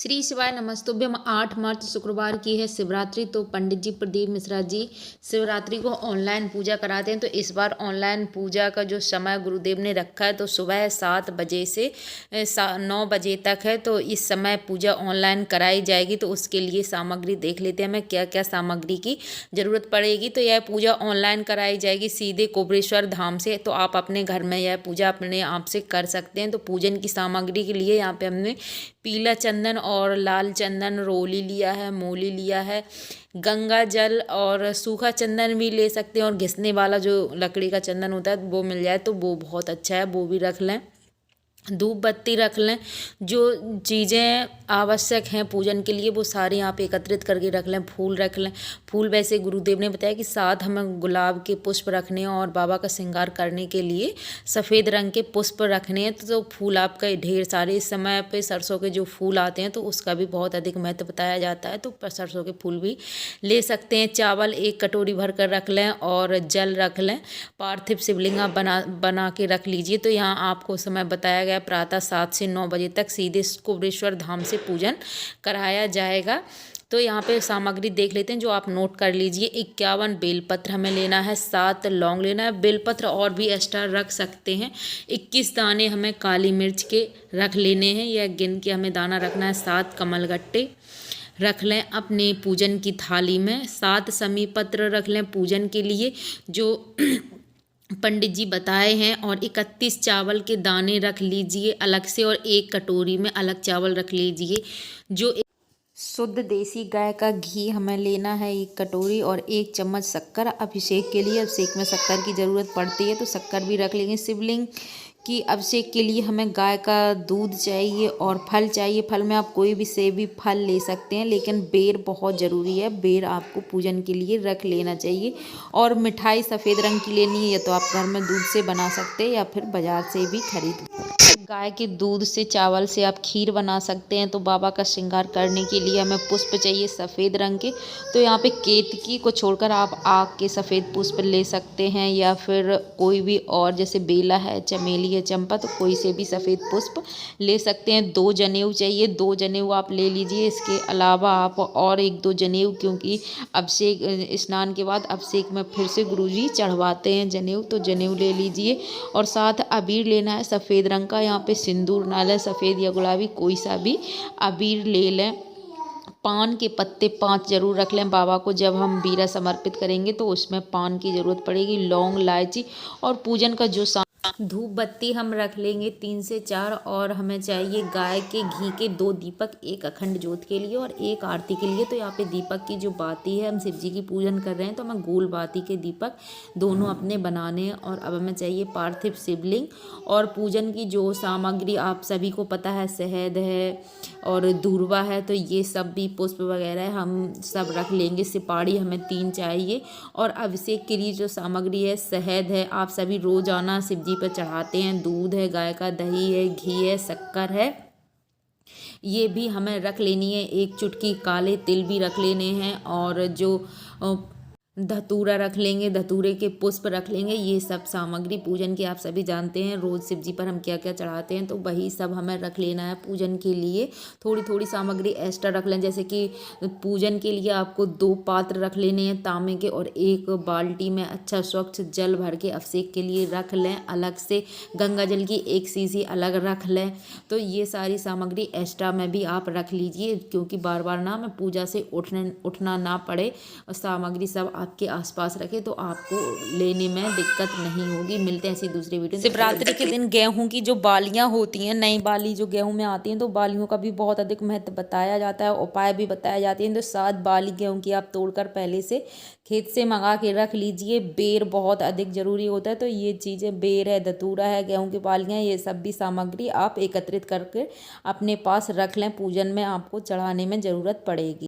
श्री शिवाय नमस्तुभ्यम। 8 मार्च शुक्रवार की है शिवरात्रि। तो पंडित जी प्रदीप मिश्रा जी शिवरात्रि को ऑनलाइन पूजा कराते हैं। तो इस बार ऑनलाइन पूजा का जो समय गुरुदेव ने रखा है तो सुबह 7 बजे से 9 बजे तक है। तो इस समय पूजा ऑनलाइन कराई जाएगी। तो उसके लिए सामग्री देख लेते हैं हमें क्या क्या सामग्री की ज़रूरत पड़ेगी। तो यह पूजा ऑनलाइन कराई जाएगी सीधे कोबरेश्वर धाम से। तो आप अपने घर में यह पूजा अपने आप से कर सकते हैं। तो पूजन की सामग्री के लिए यहाँ पे हमने पीला चंदन और लाल चंदन, रोली लिया है, मोली लिया है, गंगा जल और सूखा चंदन भी ले सकते हैं। और घिसने वाला जो लकड़ी का चंदन होता है वो मिल जाए तो वो बहुत अच्छा है, वो भी रख लें। धूप बत्ती रख लें। जो चीज़ें आवश्यक हैं पूजन के लिए वो सारी आप एकत्रित करके रख लें। फूल रख लें। फूल वैसे गुरुदेव ने बताया कि 7 हमें गुलाब के पुष्प रखने हैं और बाबा का श्रृंगार करने के लिए सफ़ेद रंग के पुष्प रखने हैं। तो फूल आपका ढेर सारे। इस समय पे सरसों के जो फूल आते हैं तो उसका भी बहुत अधिक महत्व बताया जाता है। तो सरसों के फूल भी ले सकते हैं। चावल 1 कटोरी भर कर रख लें और जल रख लें। पार्थिव शिवलिंग आप बना के रख लीजिए। तो यहाँ आपको समय बताया गया प्रातः 7 से 9 बजे तक सीधे कुबरेश्वर धाम से पूजन कराया जाएगा। तो यहाँ पे सामग्री देख लेते हैं जो आप नोट कर लीजिए। 51 बेलपत्र हमें लेना है, 7 लौंग लेना है। बेलपत्र और भी एक्स्ट्रा रख सकते हैं। 21 दाने हमें काली मिर्च के रख लेने हैं, यह गिन के हमें दाना रखना है। 7 कमलगट्टे रख लें अपने पूजन की थाली में। 7 समी पत्र रख लें पूजन के लिए जो पंडित जी बताए हैं। और 31 चावल के दाने रख लीजिए अलग से और 1 कटोरी में अलग चावल रख लीजिए। जो शुद्ध देसी गाय का घी हमें लेना है 1 कटोरी और 1 चम्मच शक्कर। अभिषेक के लिए अभिषेक में शक्कर की ज़रूरत पड़ती है तो शक्कर भी रख लेंगे। शिवलिंग की अभिषेक के लिए हमें गाय का दूध चाहिए और फल चाहिए। फल में आप कोई भी सेबी फल ले सकते हैं, लेकिन बेर बहुत ज़रूरी है। बेर आपको पूजन के लिए रख लेना चाहिए। और मिठाई सफ़ेद रंग की लेनी है, या तो आप घर में दूध से बना सकते हैं या फिर बाज़ार से भी खरीद। गाय के दूध से चावल से आप खीर बना सकते हैं। तो बाबा का श्रृंगार करने के लिए हमें पुष्प चाहिए सफ़ेद रंग के। तो यहाँ पे केतकी को छोड़कर आप आक के सफ़ेद पुष्प ले सकते हैं या फिर कोई भी और, जैसे बेला है, चमेली है, चंपा, तो कोई से भी सफ़ेद पुष्प ले सकते हैं। 2 जनेऊ चाहिए, 2 जनेऊ आप ले लीजिए। इसके अलावा आप और 1-2 जनेऊ, क्योंकि अभिषेक स्नान के बाद अभिषेक में फिर से गुरुजी चढ़वाते हैं जनेऊ, तो जनेऊ ले लीजिए। और साथ अबीर लेना है सफ़ेद रंग का। यहाँ पे सिंदूर ना लें, सफ़ेद या गुलाबी कोई सा भी अबीर ले लें। पान के पत्ते 5 जरूर रख लें। बाबा को जब हम बीरा समर्पित करेंगे तो उसमें पान की ज़रूरत पड़ेगी। लौंग, इलायची और पूजन का जो धूप बत्ती हम रख लेंगे 3 से 4। और हमें चाहिए गाय के घी के 2 दीपक, 1 अखंड ज्योत के लिए और 1 आरती के लिए। तो यहाँ पे दीपक की जो बाती है, हम शिव जी की पूजन कर रहे हैं तो हमें गोल बाती के दीपक दोनों अपने बनाने हैं। और अब हमें चाहिए पार्थिव शिवलिंग। और पूजन की जो सामग्री आप सभी को पता है, शहद है और दूर्वा है, तो ये सब भी पुष्प वगैरह हम सब रख लेंगे। सिपाड़ी हमें 3 चाहिए। और अभिषेक के लिए जो सामग्री है, शहद है, आप सभी रोजाना शिव जी पर चढ़ाते हैं। दूध है, गाय का दही है, घी है, शक्कर है, ये भी हमें रख लेनी है। 1 चुटकी काले तिल भी रख लेने हैं। और जो धतूरा रख लेंगे, धतूरे के पुष्प रख लेंगे। ये सब सामग्री पूजन की आप सभी जानते हैं, रोज़ शिव जी पर हम क्या क्या चढ़ाते हैं, तो वही सब हमें रख लेना है पूजन के लिए। थोड़ी थोड़ी सामग्री एक्स्ट्रा रख लें, जैसे कि पूजन के लिए आपको 2 पात्र रख लेने हैं तांबे के और 1 बाल्टी में अच्छा स्वच्छ जल भर के अभिषेक के लिए रख लें अलग से। गंगा जल की 1 शीशी अलग रख लें। तो ये सारी सामग्री एक्स्ट्रा में भी आप रख लीजिए, क्योंकि बार बार ना हमें पूजा से उठना ना पड़े। और सामग्री सब आपके आसपास रखे तो आपको लेने में दिक्कत नहीं होगी। मिलते हैं ऐसी दूसरी वीडियो। शिवरात्रि के दिन गेहूं की जो बालियां होती हैं, नई बाली जो गेहूं में आती हैं, तो बालियों का भी बहुत अधिक महत्व बताया जाता है, उपाय भी बताया जाते हैं। तो 7 बाली गेहूं की आप तोड़कर पहले से खेत से मंगा के रख लीजिए। बेर बहुत अधिक जरूरी होता है, तो ये चीज़ें, बेर है, धतूरा है, गेहूं की बालियां, ये सब भी सामग्री आप एकत्रित करके अपने पास रख लें। पूजन में आपको चढ़ाने में ज़रूरत पड़ेगी।